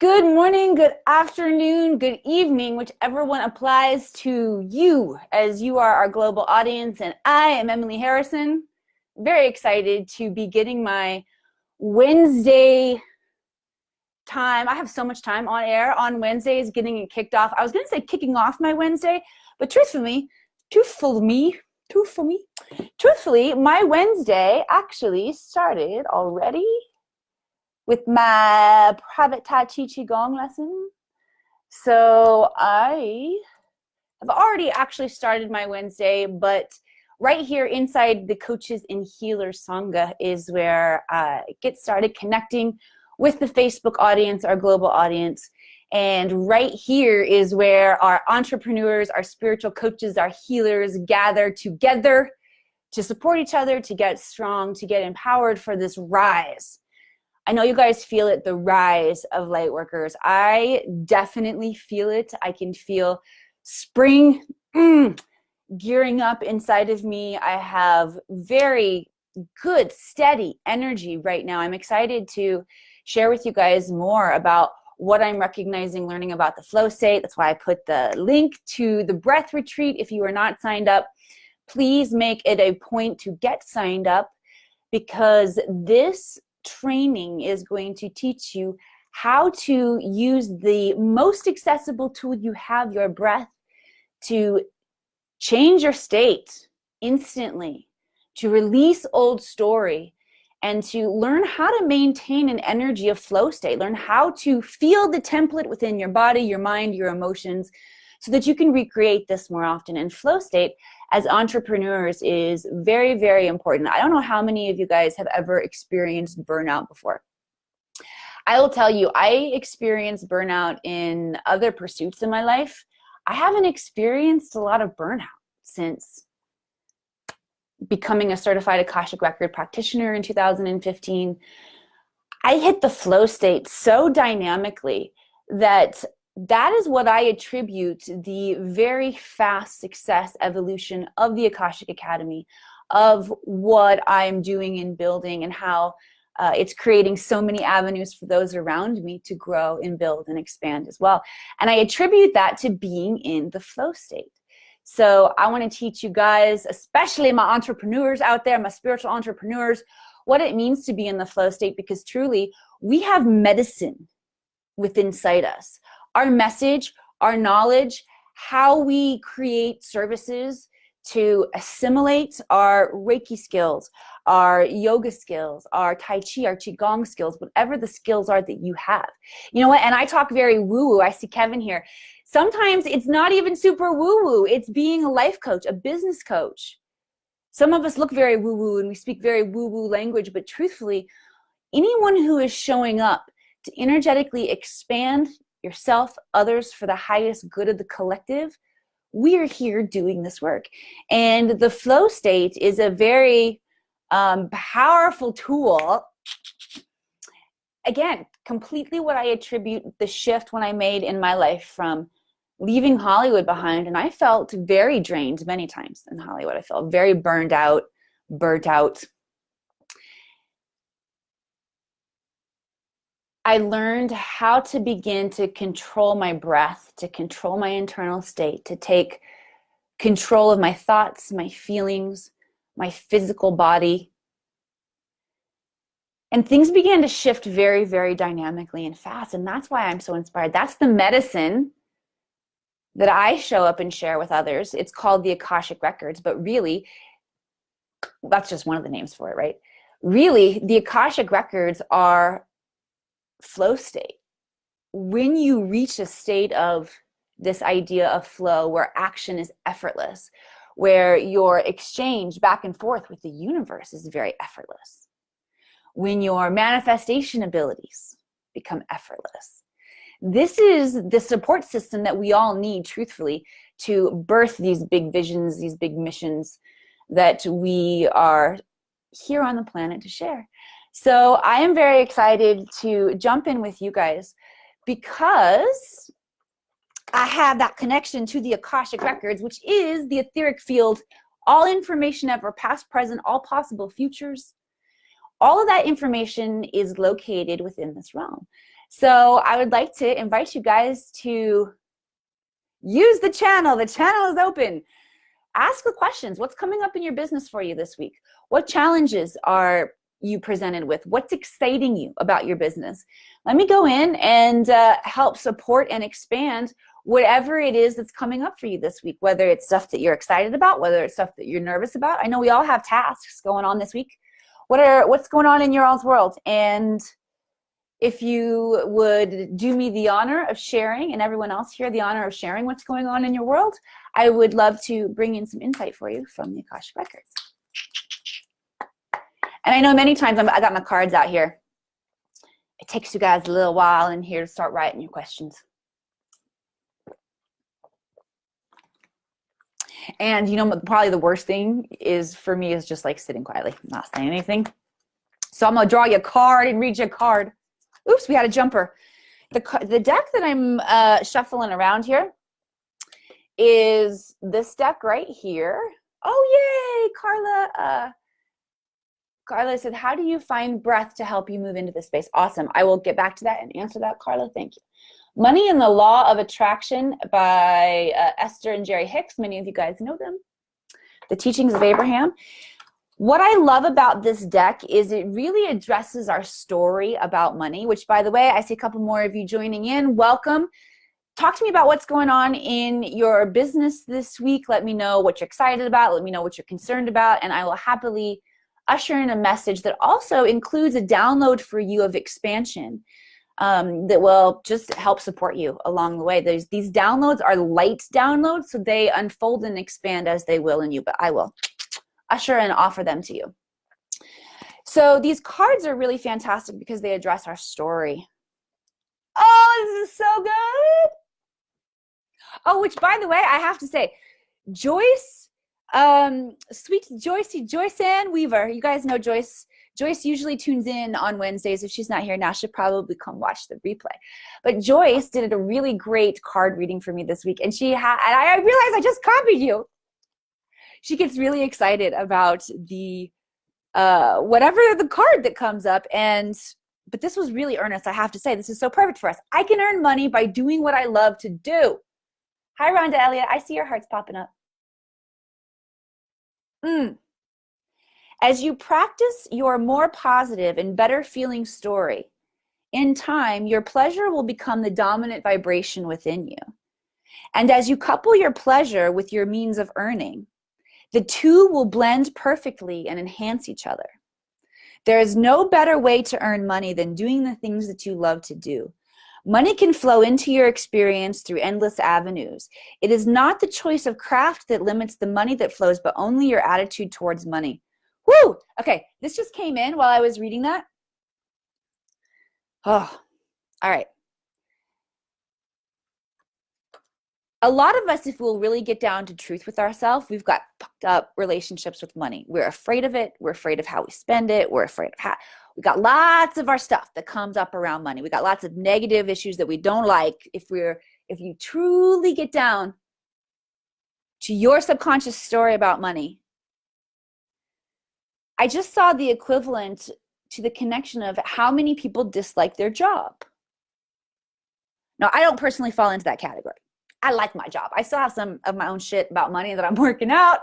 Good morning, good afternoon, good evening, whichever one applies to you, as you are our global audience. And I am Emily Harrison. Very excited to be getting my Wednesday time. I have so much time on air on Wednesdays, getting it kicked off. I was going to say kicking off my Wednesday, but truthfully, my Wednesday actually started already with my private Tai Chi Qigong lesson. So I have already actually started my Wednesday, but right here inside the Coaches and Healers Sangha is where I get started connecting with the Facebook audience, our global audience. And right here is where our entrepreneurs, our spiritual coaches, our healers gather together to support each other, to get strong, to get empowered for this rise. I know you guys feel it, the rise of light workers. I definitely feel it. I can feel spring gearing up inside of me. I have very good, steady energy right now. I'm excited to share with you guys more about what I'm recognizing, learning about the flow state. That's why I put the link to the breath retreat. If you are not signed up, please make it a point to get signed up, because this training is going to teach you how to use the most accessible tool you have, your breath, to change your state instantly, to release old story, and to learn how to maintain an energy of flow state, learn how to feel the template within your body, your mind, your emotions, so that you can recreate this more often. And flow state as entrepreneurs is very, very important. I don't know how many of you guys have ever experienced burnout before. I will tell you, I experienced burnout in other pursuits in my life. I haven't experienced a lot of burnout since becoming a certified Akashic Record practitioner in 2015. I hit the flow state so dynamically that is what I attribute the very fast success evolution of the Akashic Academy, of what I'm doing and building, and how it's creating so many avenues for those around me to grow and build and expand as well. And I attribute that to being in the flow state. So I want to teach you guys, especially my entrepreneurs out there, my spiritual entrepreneurs, what it means to be in the flow state, because truly we have medicine within inside us. Our message, our knowledge, how we create services to assimilate our Reiki skills, our yoga skills, our Tai Chi, our Qigong skills, whatever the skills are that you have. You know what? And I talk very woo-woo. I see Kevin here. Sometimes it's not even super woo-woo. It's being a life coach, a business coach. Some of us look very woo-woo and we speak very woo-woo language, but truthfully, anyone who is showing up to energetically expand yourself, others, for the highest good of the collective, we are here doing this work. And the flow state is a very powerful tool. Again, completely what I attribute the shift when I made in my life from leaving Hollywood behind. And I felt very drained many times in Hollywood. I felt very burnt out. I learned how to begin to control my breath, to control my internal state, to take control of my thoughts, my feelings, my physical body. And things began to shift very, very dynamically and fast. And that's why I'm so inspired. That's the medicine that I show up and share with others. It's called the Akashic Records, but really, that's just one of the names for it, right? Really, the Akashic Records are flow state. When you reach a state of this idea of flow, where action is effortless, where your exchange back and forth with the universe is very effortless, when your manifestation abilities become effortless. This is the support system that we all need, truthfully, to birth these big visions, these big missions that we are here on the planet to share. So I am very excited to jump in with you guys, because I have that connection to the Akashic Records, which is the etheric field, all information ever, past, present, all possible futures. All of that information is located within this realm. So I would like to invite you guys to use the channel. The channel is open. Ask the questions. What's coming up in your business for you this week? What challenges are you presented with? What's exciting you about your business? Let me go in and help support and expand whatever it is that's coming up for you this week, whether it's stuff that you're excited about, whether it's stuff that you're nervous about. I know we all have tasks going on this week. What's going on in your all's world? And if you would do me the honor of sharing, and everyone else here the honor of sharing what's going on in your world, I would love to bring in some insight for you from the Akashic Records. And I know many times I got my cards out here. It takes you guys a little while in here to start writing your questions. And you know, probably the worst thing is for me is just like sitting quietly, not saying anything. So I'm gonna draw you a card and read you a card. Oops, we had a jumper. The deck that I'm shuffling around here is this deck right here. Oh, yay, Carla. Carla said, how do you find breath to help you move into this space? Awesome. I will get back to that and answer that, Carla. Thank you. Money and the Law of Attraction by Esther and Jerry Hicks. Many of you guys know them. The Teachings of Abraham. What I love about this deck is it really addresses our story about money, which, by the way, I see a couple more of you joining in. Welcome. Talk to me about what's going on in your business this week. Let me know what you're excited about. Let me know what you're concerned about, and I will happily usher in a message that also includes a download for you of expansion that will just help support you along the way. These downloads are light downloads, so they unfold and expand as they will in you, but I will usher and offer them to you. So these cards are really fantastic because they address our story. Oh, this is so good. Oh, which, by the way, I have to say, Joyce, sweet Joyce Ann Weaver. You guys know Joyce. Joyce usually tunes in on Wednesdays. If she's not here now, she'll probably come watch the replay. But Joyce did a really great card reading for me this week, and and I realized I just copied you. She gets really excited about the whatever the card that comes up, but this was really earnest. I have to say, this is so perfect for us. I can earn money by doing what I love to do. Hi, Rhonda Elliott. I see your hearts popping up. As you practice your more positive and better feeling story, in time, your pleasure will become the dominant vibration within you. And as you couple your pleasure with your means of earning, the two will blend perfectly and enhance each other. There is no better way to earn money than doing the things that you love to do. Money can flow into your experience through endless avenues. It is not the choice of craft that limits the money that flows, but only your attitude towards money. Woo! Okay, this just came in while I was reading that. Oh, all right. A lot of us, if we'll really get down to truth with ourselves, we've got fucked up relationships with money. We're afraid of it. We're afraid of how we spend it. We're afraid of how we got lots of our stuff that comes up around money. We got lots of negative issues that we don't like. If you truly get down to your subconscious story about money, I just saw the equivalent to the connection of how many people dislike their job. Now, I don't personally fall into that category. I like my job. I still have some of my own shit about money that I'm working out.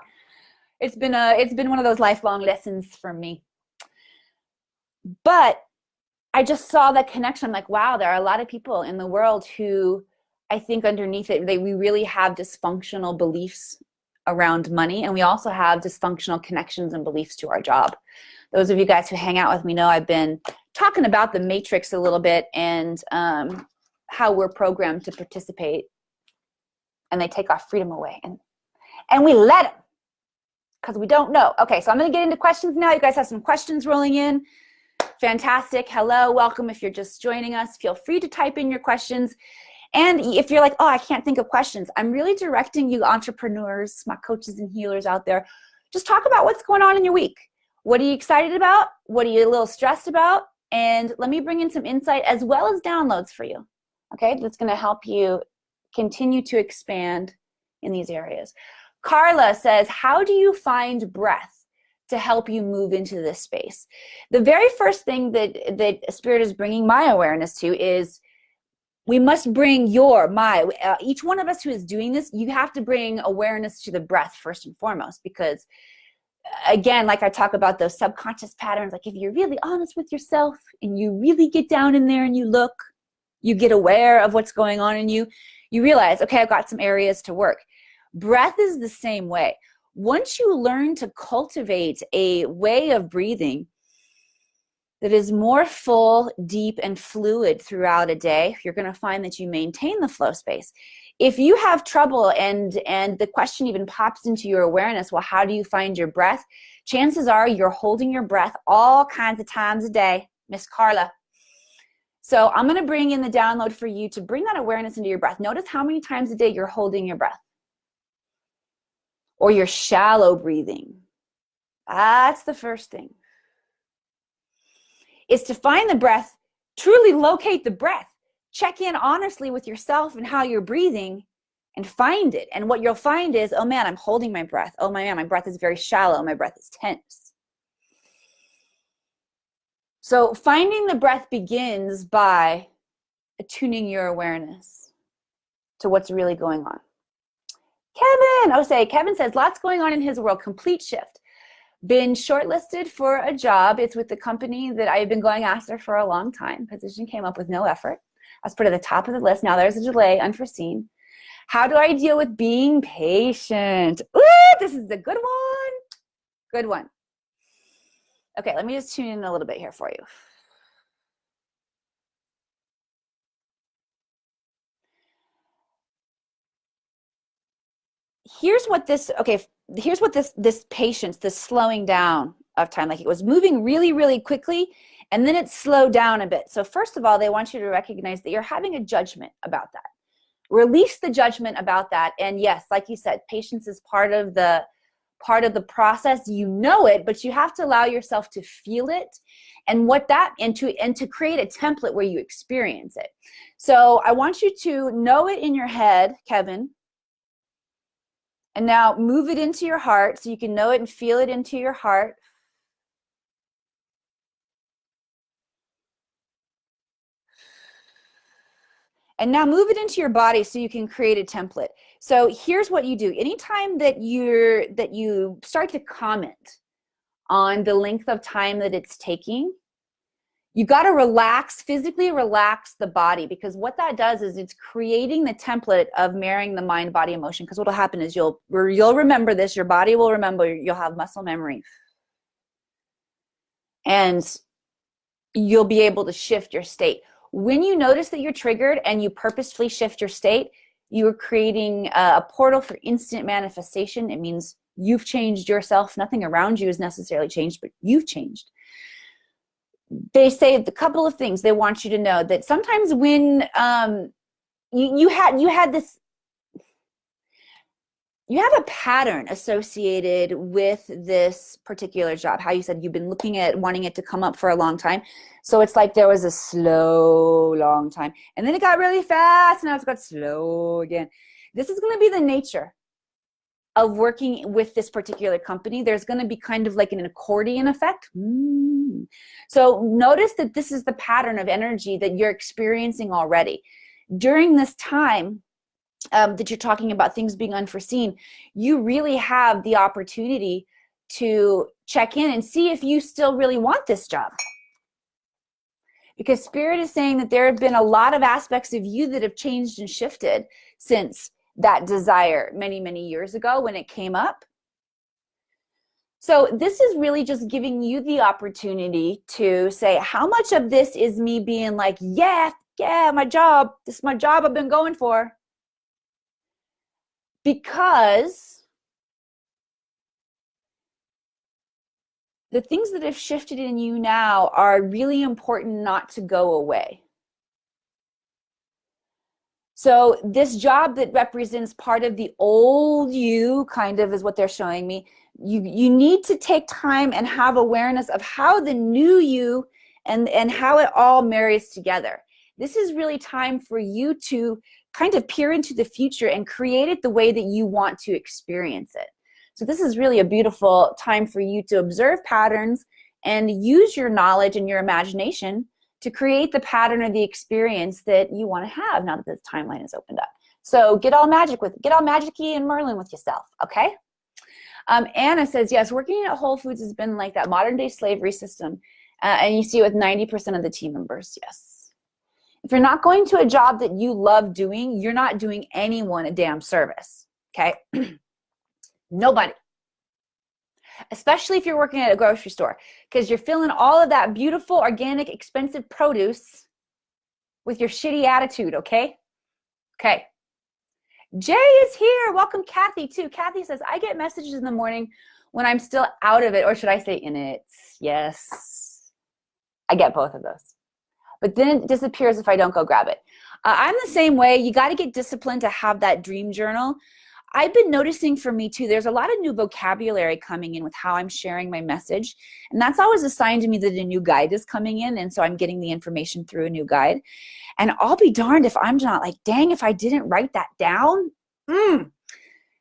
It's been one of those lifelong lessons for me. But I just saw that connection. I'm like, wow, there are a lot of people in the world who I think underneath it, we really have dysfunctional beliefs around money, and we also have dysfunctional connections and beliefs to our job. Those of you guys who hang out with me know I've been talking about the matrix a little bit and how we're programmed to participate, and they take our freedom away, and we let them because we don't know. Okay, so I'm going to get into questions now. You guys have some questions rolling in. Fantastic. Hello, welcome. If you're just joining us, feel free to type in your questions. And if you're like, oh, I can't think of questions, I'm really directing you entrepreneurs, my coaches and healers out there, just talk about what's going on in your week. What are you excited about? What are you a little stressed about? And let me bring in some insight as well as downloads for you. Okay, that's going to help you continue to expand in these areas. Carla says, how do you find breath to help you move into this space. The very first thing that Spirit is bringing my awareness to is we must bring each one of us who is doing this, you have to bring awareness to the breath first and foremost, because again, like I talk about those subconscious patterns, like if you're really honest with yourself and you really get down in there and you look, you get aware of what's going on in you, you realize, okay, I've got some areas to work. Breath is the same way. Once you learn to cultivate a way of breathing that is more full, deep, and fluid throughout a day, you're going to find that you maintain the flow space. If you have trouble and the question even pops into your awareness, well, how do you find your breath? Chances are you're holding your breath all kinds of times a day, Miss Carla. So I'm going to bring in the download for you to bring that awareness into your breath. Notice how many times a day you're holding your breath. Or you're shallow breathing. That's the first thing. Is to find the breath, truly locate the breath. Check in honestly with yourself and how you're breathing and find it. And what you'll find is, oh man, I'm holding my breath. Oh man, my breath is very shallow. My breath is tense. So finding the breath begins by attuning your awareness to what's really going on. Kevin says, lots going on in his world, complete shift. Been shortlisted for a job. It's with the company that I've been going after for a long time. Position came up with no effort. I was put at the top of the list. Now there's a delay, unforeseen. How do I deal with being patient? Ooh, this is a good one. Good one. Okay, let me just tune in a little bit here for you. Here's what this patience, this slowing down of time, like it was moving really, really quickly, and then it slowed down a bit. So first of all, they want you to recognize that you're having a judgment about that. Release the judgment about that. And yes, like you said, patience is part of the process. You know it, but you have to allow yourself to feel it and to create a template where you experience it. So I want you to know it in your head, Kevin. And now move it into your heart so you can know it and feel it into your heart. And now move it into your body so you can create a template. So here's what you do. Anytime that you start to comment on the length of time that it's taking, you got to physically relax the body, because what that does is it's creating the template of marrying the mind, body, emotion. Because what will happen is you'll remember this, your body will remember, you'll have muscle memory. And you'll be able to shift your state. When you notice that you're triggered and you purposefully shift your state, you are creating a portal for instant manifestation. It means you've changed yourself. Nothing around you is necessarily changed, but you've changed. They say a couple of things they want you to know, that sometimes when you have a pattern associated with this particular job, how you said you've been looking at wanting it to come up for a long time. So it's like there was a slow, long time, and then it got really fast, and now it's got slow again. This is going to be the nature of working with this particular company. There's going to be kind of like an accordion effect. So notice that this is the pattern of energy that you're experiencing already. During this time that you're talking about things being unforeseen, you really have the opportunity to check in and see if you still really want this job. Because Spirit is saying that there have been a lot of aspects of you that have changed and shifted since that desire many, many years ago when it came up. So this is really just giving you the opportunity to say, how much of this is me being like, yeah, my job, this is my job I've been going for. Because the things that have shifted in you now are really important not to go away. So this job that represents part of the old you, kind of, is what they're showing me. You need to take time and have awareness of how the new you and how it all marries together. This is really time for you to kind of peer into the future and create it the way that you want to experience it. So this is really a beautiful time for you to observe patterns and use your knowledge and your imagination to create the pattern or the experience that you want to have now that this timeline is opened up. So get all magic-y and Merlin with yourself, okay? Anna says, yes, working at Whole Foods has been like that modern day slavery system. And you see it with 90% of the team members, yes. If you're not going to a job that you love doing, you're not doing anyone a damn service, okay? Nobody. Especially if you're working at a grocery store, because you're filling all of that beautiful, organic, expensive produce with your shitty attitude, okay? Okay. Jay is here. Welcome, Kathy, too. Kathy says, I get messages in the morning when I'm still out of it, or should I say in it? Yes. I get both of those. But then it disappears if I don't go grab it. I'm the same way. You got to get disciplined to have that dream journal. I've been noticing for me too, there's a lot of new vocabulary coming in with how I'm sharing my message. And that's always a sign to me that a new guide is coming in. And so I'm getting the information through a new guide. And I'll be darned if I'm not like, dang, if I didn't write that down.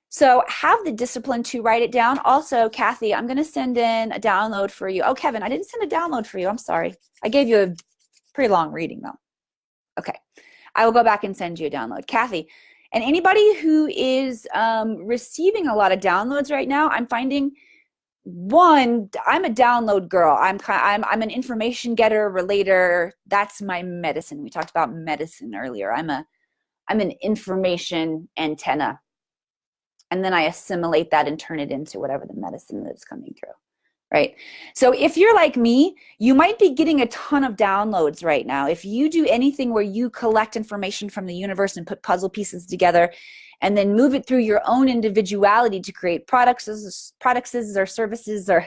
So have the discipline to write it down. Also, Kathy, I'm going to send in a download for you. Oh, Kevin, I didn't send a download for you. I'm sorry. I gave you a pretty long reading though. Okay. I will go back and send you a download. Kathy, and anybody who is receiving a lot of downloads right now, I'm finding, one, I'm a download girl. I'm an information getter, relater. That's my medicine. We talked about medicine earlier. I'm an information antenna. And then I assimilate that and turn it into whatever the medicine that's coming through. Right? So if you're like me, you might be getting a ton of downloads right now. If you do anything where you collect information from the universe and put puzzle pieces together and then move it through your own individuality to create products or services or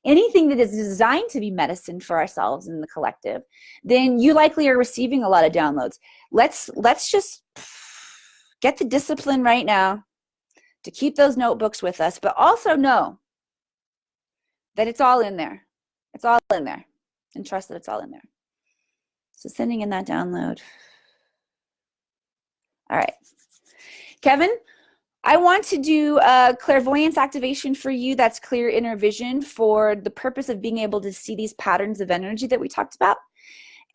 anything that is designed to be medicine for ourselves in the collective, then you likely are receiving a lot of downloads. Let's just get the discipline right now to keep those notebooks with us, but also know that it's all in there. It's all in there. And trust that it's all in there. So sending in that download. All right. Kevin, I want to do a clairvoyance activation for you. That's clear inner vision for the purpose of being able to see these patterns of energy that we talked about.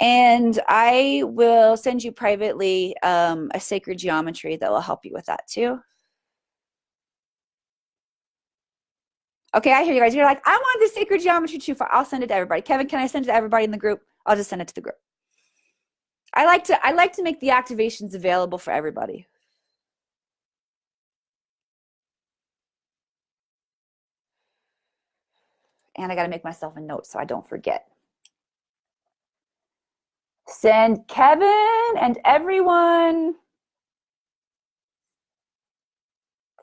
And I will send you privately a sacred geometry that will help you with that too. Okay, I hear you guys. You're like, I want this sacred geometry too. I'll send it to everybody. Kevin, can I send it to everybody in the group? I'll just send it to the group. I like to make the activations available for everybody. And I got to make myself a note so I don't forget. Send Kevin and everyone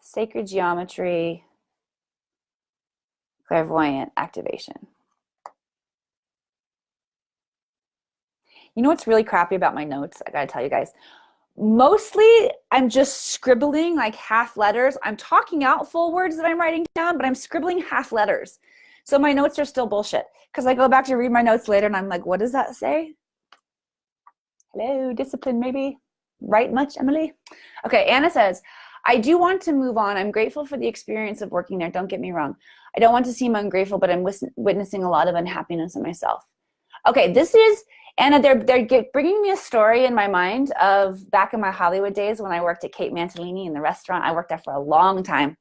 sacred geometry clairvoyant activation. You know what's really crappy about my notes? I gotta tell you guys. Mostly I'm just scribbling like half letters. I'm talking out full words that I'm writing down, but I'm scribbling half letters. So my notes are still bullshit. Because I go back to read my notes later and I'm like, what does that say? Hello, discipline maybe? Write much, Emily? Okay, Anna says, I do want to move on. I'm grateful for the experience of working there. Don't get me wrong. I don't want to seem ungrateful, but I'm witnessing a lot of unhappiness in myself. Okay, this is, Anna, they're bringing me a story in my mind of back in my Hollywood days when I worked at Kate Mantilini in the restaurant. I worked there for a long time.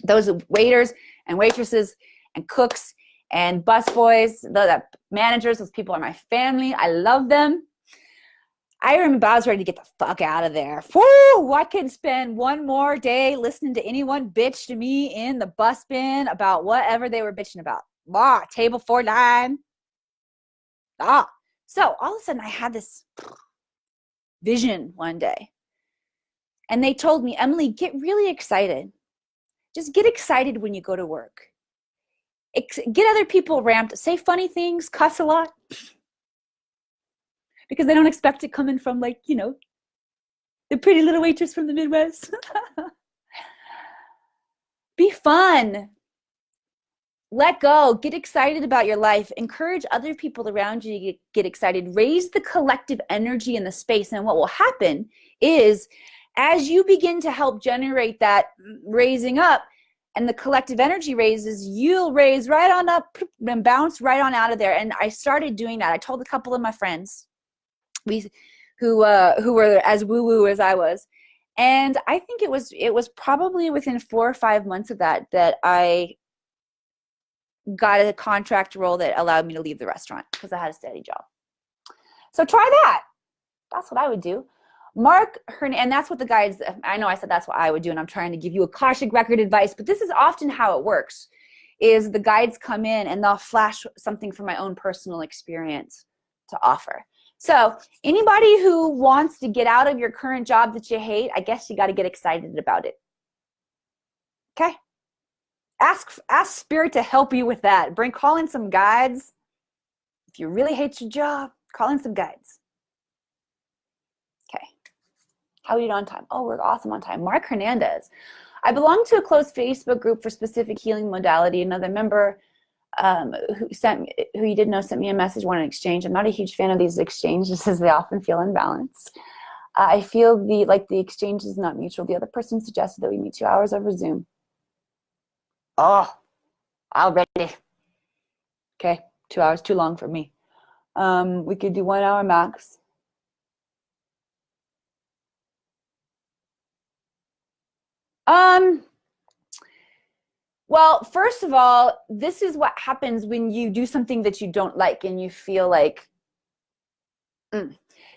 Those waiters and waitresses and cooks and busboys, the managers, those people are my family. I love them. I remember I was ready to get the fuck out of there. Woo! I couldn't spend one more day listening to anyone bitch to me in the bus bin about whatever they were bitching about. Table 49. So all of a sudden I had this vision one day. And they told me, Emily, get really excited. Just get excited when you go to work. Get other people ramped. Say funny things, cuss a lot. Because they don't expect it coming from, like, you know, the pretty little waitress from the Midwest. Be fun. Let go. Get excited about your life. Encourage other people around you to get excited. Raise the collective energy in the space. And what will happen is, as you begin to help generate that raising up, and the collective energy raises, you'll raise right on up and bounce right on out of there. And I started doing that. I told a couple of my friends who were as woo-woo as I was. And I think it was probably within 4 or 5 months of that I got a contract role that allowed me to leave the restaurant because I had a steady job. So try that. That's what I would do. Mark Hernandez, and that's what the guides, I know I said that's what I would do, and I'm trying to give you Akashic record advice, but this is often how it works, is the guides come in and they'll flash something from my own personal experience to offer. So anybody who wants to get out of your current job that you hate, I guess you got to get excited about it. Okay? Ask Spirit to help you with that. Call in some guides. If you really hate your job, call in some guides. Okay. How are you on time? Oh, we're awesome on time. Mark Hernandez. I belong to a closed Facebook group for specific healing modality. Another member who you did know sent me a message, wanted an exchange. I'm not a huge fan of these exchanges as they often feel imbalanced. I feel like the exchange is not mutual. The other person suggested that we meet 2 hours over Zoom. Oh, already. Okay, 2 hours too long for me. We could do 1 hour max. Well, first of all, this is what happens when you do something that you don't like and you feel like,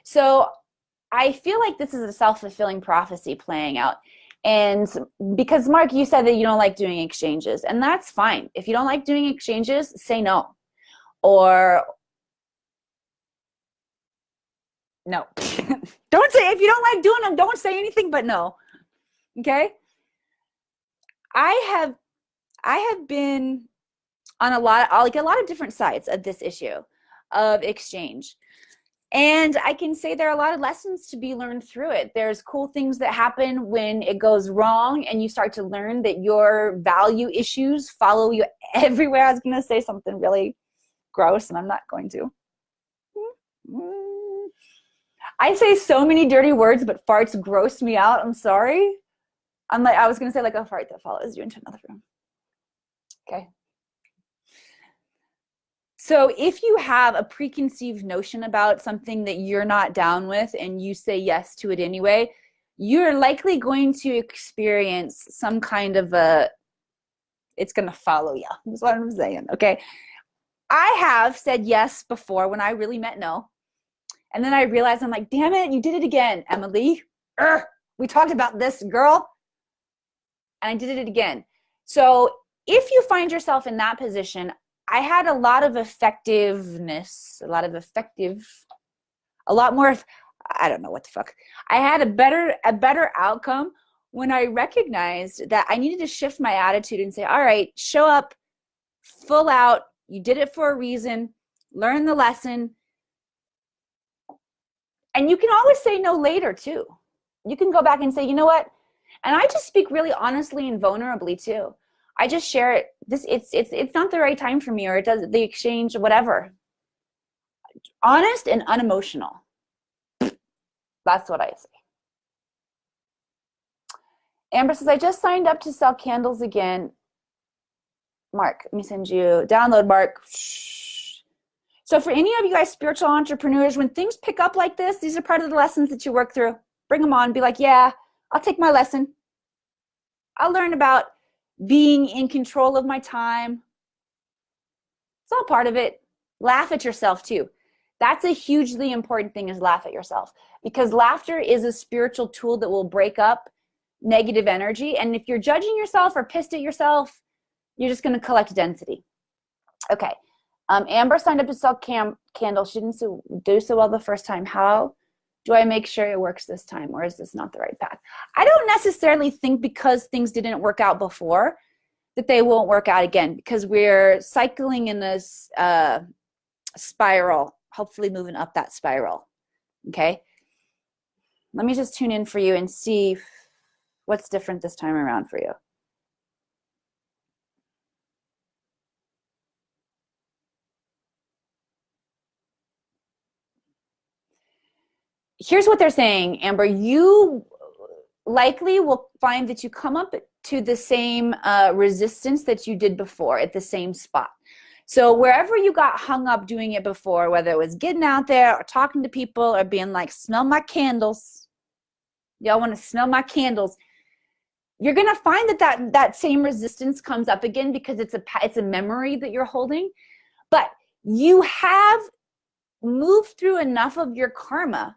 So I feel like this is a self-fulfilling prophecy playing out. And because Mark, you said that you don't like doing exchanges, and that's fine. If you don't like doing exchanges, say no. Or no. Don't say, if you don't like doing them, don't say anything but no. Okay? I have been on a lot of different sides of this issue of exchange. And I can say there are a lot of lessons to be learned through it. There's cool things that happen when it goes wrong and you start to learn that your value issues follow you everywhere. I was going to say something really gross and I'm not going to. I say so many dirty words, but farts gross me out. I'm sorry. I was going to say like a fart that follows you into another room. Okay. So if you have a preconceived notion about something that you're not down with and you say yes to it anyway, you're likely going to experience some kind of it's going to follow you. That's what I'm saying, okay? I have said yes before when I really meant no. And then I realized, I'm like, damn it, you did it again, Emily. We talked about this, girl. And I did it again. So if you find yourself in that position, I had a lot more, I don't know what the fuck. I had a better outcome when I recognized that I needed to shift my attitude and say, all right, show up full out. You did it for a reason. Learn the lesson. And you can always say no later too. You can go back and say, you know what? And I just speak really honestly and vulnerably too. I just share it. It's not the right time for me, or it does the exchange, whatever. Honest and unemotional. That's what I say. Amber says, I just signed up to sell candles again. Mark, let me send you download, Mark. Shh. So for any of you guys spiritual entrepreneurs, when things pick up like this, these are part of the lessons that you work through. Bring them on. Be like, yeah, I'll take my lesson. I'll learn about being in control of my time. It's all part of it. Laugh at yourself too. That's a hugely important thing, is laugh at yourself, because laughter is a spiritual tool that will break up negative energy. And if you're judging yourself or pissed at yourself, you're just going to collect density. Okay. Amber signed up to sell candles. She didn't do so well the first time. How do I make sure it works this time, or is this not the right path? I don't necessarily think because things didn't work out before that they won't work out again, because we're cycling in this spiral, hopefully moving up that spiral. Okay. Let me just tune in for you and see what's different this time around for you. Here's what they're saying, Amber. You likely will find that you come up to the same resistance that you did before at the same spot. So wherever you got hung up doing it before, whether it was getting out there or talking to people or being like, smell my candles, y'all want to smell my candles, you're going to find that same resistance comes up again because it's a memory that you're holding. But you have moved through enough of your karma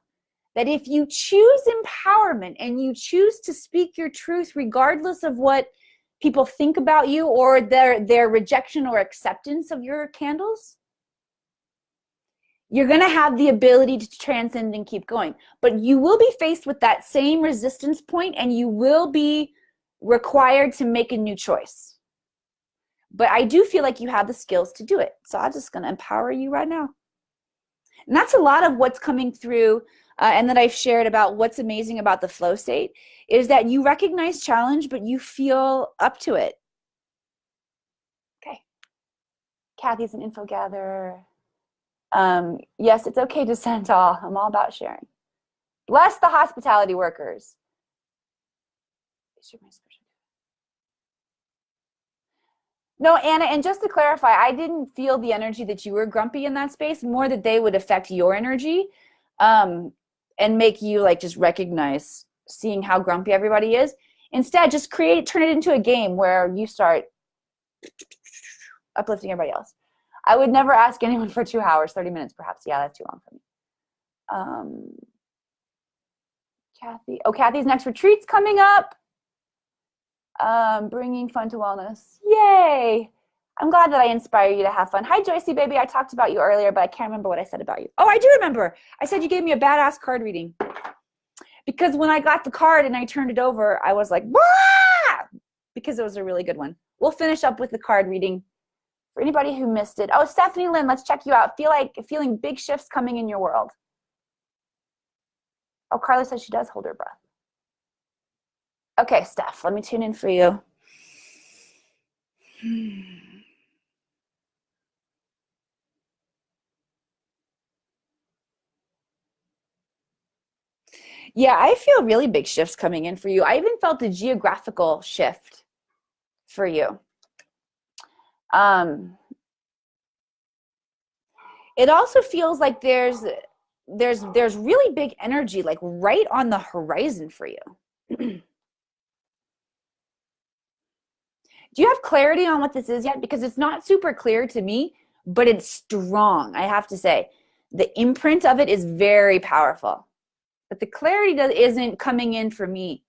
that if you choose empowerment and you choose to speak your truth regardless of what people think about you or their rejection or acceptance of your candles, you're going to have the ability to transcend and keep going. But you will be faced with that same resistance point and you will be required to make a new choice. But I do feel like you have the skills to do it. So I'm just going to empower you right now. And that's a lot of what's coming through and that I've shared about what's amazing about the flow state is that you recognize challenge, but you feel up to it. Okay. Kathy's an info gatherer. Yes, it's okay to send all. I'm all about sharing. Bless the hospitality workers. No, Anna, and just to clarify, I didn't feel the energy that you were grumpy in that space, more that they would affect your energy and make you like just recognize seeing how grumpy everybody is. Instead, just turn it into a game where you start uplifting everybody else. I would never ask anyone for 2 hours, 30 minutes perhaps. Yeah, that's too long for me. Kathy. Oh, Kathy's next retreat's coming up. Bringing fun to wellness. Yay! I'm glad that I inspire you to have fun. Hi, Joycey, baby. I talked about you earlier, but I can't remember what I said about you. Oh, I do remember. I said you gave me a badass card reading. Because when I got the card and I turned it over, I was like, wah! Because it was a really good one. We'll finish up with the card reading. For anybody who missed it. Oh, Stephanie Lynn, let's check you out. Feeling big shifts coming in your world. Oh, Carla says she does hold her breath. Okay, Steph, let me tune in for you. Yeah, I feel really big shifts coming in for you. I even felt a geographical shift for you. It also feels like there's really big energy like right on the horizon for you. Do you have clarity on what this is yet? Because it's not super clear to me, but it's strong, I have to say. The imprint of it is very powerful. But the clarity isn't coming in for me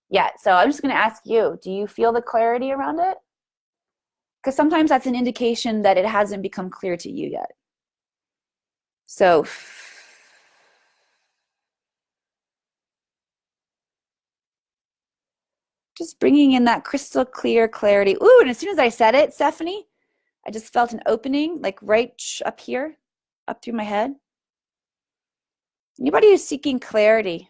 yet. So I'm just going to ask you, do you feel the clarity around it? Because sometimes that's an indication that it hasn't become clear to you yet. So just bringing in that crystal clear clarity. Ooh, and as soon as I said it, Stephanie, I just felt an opening like right up here, up through my head. Anybody who's seeking clarity,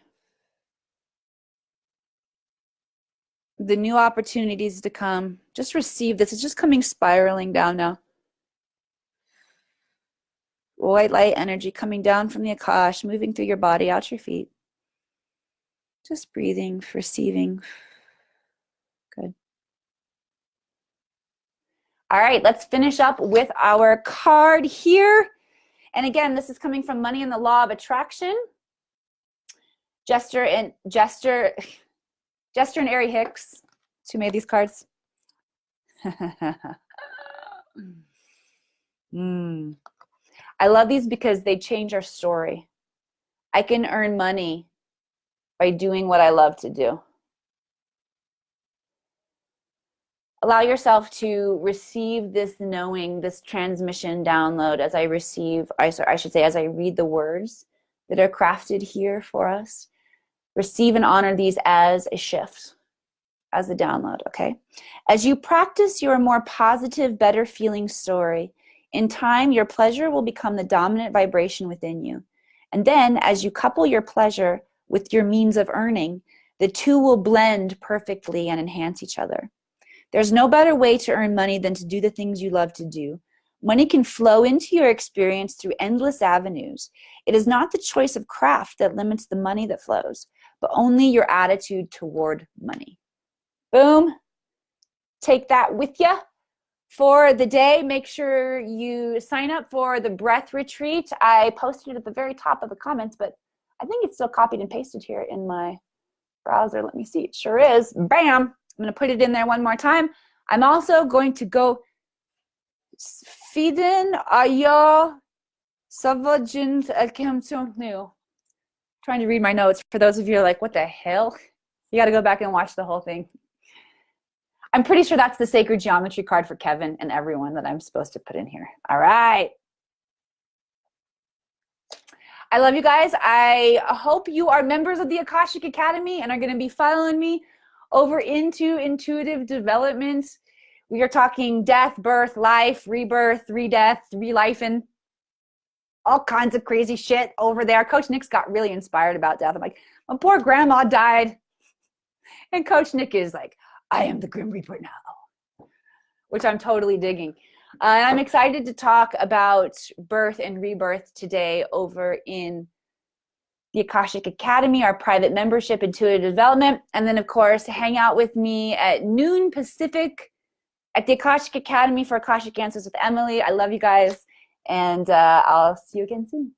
the new opportunities to come, just receive this. It's just coming spiraling down now. White light energy coming down from the Akash, moving through your body, out your feet. Just breathing, receiving. Good. All right, let's finish up with our card here. And again, this is coming from Money and the Law of Attraction. Jester and Ari Hicks, who made these cards. I love these because they change our story. I can earn money by doing what I love to do. Allow yourself to receive this knowing, this transmission download as I as I read the words that are crafted here for us. Receive and honor these as a shift, as a download, okay? As you practice your more positive, better feeling story, in time, your pleasure will become the dominant vibration within you. And then, as you couple your pleasure with your means of earning, the two will blend perfectly and enhance each other. There's no better way to earn money than to do the things you love to do. Money can flow into your experience through endless avenues. It is not the choice of craft that limits the money that flows, but only your attitude toward money. Boom. take that with you for the day. Make sure you sign up for the breath retreat. I posted it at the very top of the comments, but I think it's still copied and pasted here in my browser. Let me see. It sure is. Bam. I'm going to put it in there one more time. I'm also going to go feeden ayo savajin new. Trying to read my notes. For those of you who are like, what the hell? You got to go back and watch the whole thing. I'm pretty sure that's the sacred geometry card for Kevin and everyone that I'm supposed to put in here. All right. I love you guys. I hope you are members of the Akashic Academy and are going to be following me over into intuitive development. We are talking death, birth, life, rebirth, re-death, re-life, and all kinds of crazy shit over there. Coach Nick's got really inspired about death. I'm like, my poor grandma died. And Coach Nick is like, I am the Grim Reaper now, which I'm totally digging. And I'm excited to talk about birth and rebirth today over in the Akashic Academy, our private membership, intuitive development. And then, of course, hang out with me at noon Pacific at the Akashic Academy for Akashic Answers with Emily. I love you guys. And I'll see you again soon.